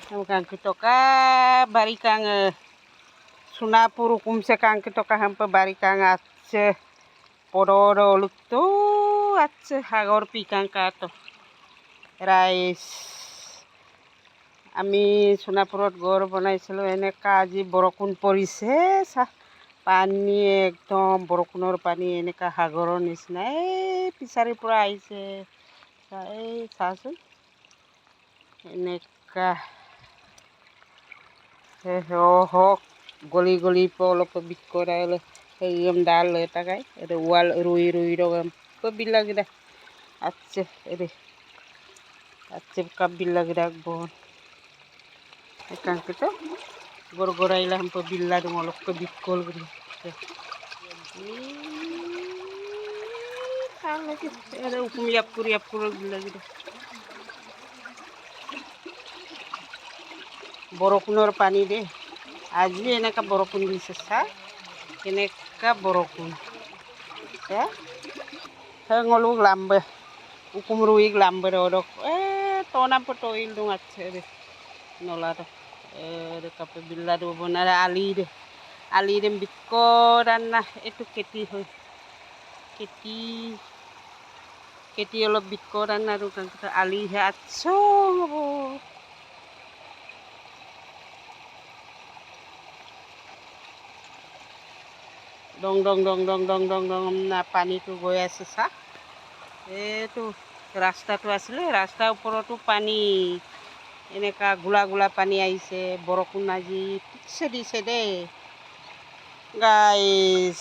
Kang kitoka bari kang Sunapur kumse kang kitoka hampa bari kang atse podoro lukto atse hagor pikang kato rice আমি সোনাপুৰত ঘৰ বনাইছিলোঁ এনেকা আজি বৰষুণ পৰিছে পানী একদম বৰষুণৰ পানী এনেকা সাগৰৰ নিচিনা এই পিছাৰিৰ পৰা আহিছে এই চাচোন এনেকা হওক গলি গলি অলপ বিকৰালে yung dalo tagay ede wal rui dogam pabila gida ede atse kabila gida bon kan kito gor-goray lang pabila dong olok kabikol gida ede ukum yapur gila gida বৰষুণৰ পানী দে আজি এনেকা বৰষুণ দিছে এনেকা বৰষুণ ngolong lambe ukum ruig lambe rodok tona po toil dong atse de nolado de kapabila do bonara ali de bikoran na itu keti olop bikoran na do kan kita ali atso dong na পানীটো গৈ আছে এইটো ৰাস্তাটো আছিলে ৰাস্তাৰ ওপৰতো পানী এনেকা গুলা পানী আহিছে বৰষুণ আজি ঠিকছে দিছে দেই গাইছ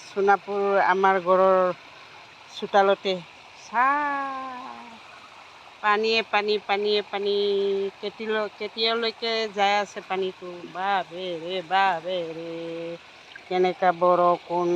সোনাপুৰ আমাৰ ঘৰৰ চোতালতে পানী কেতিয়ালৈকে যায় আছে পানীটো বাবে ৰে কেনেকা বৰষুণ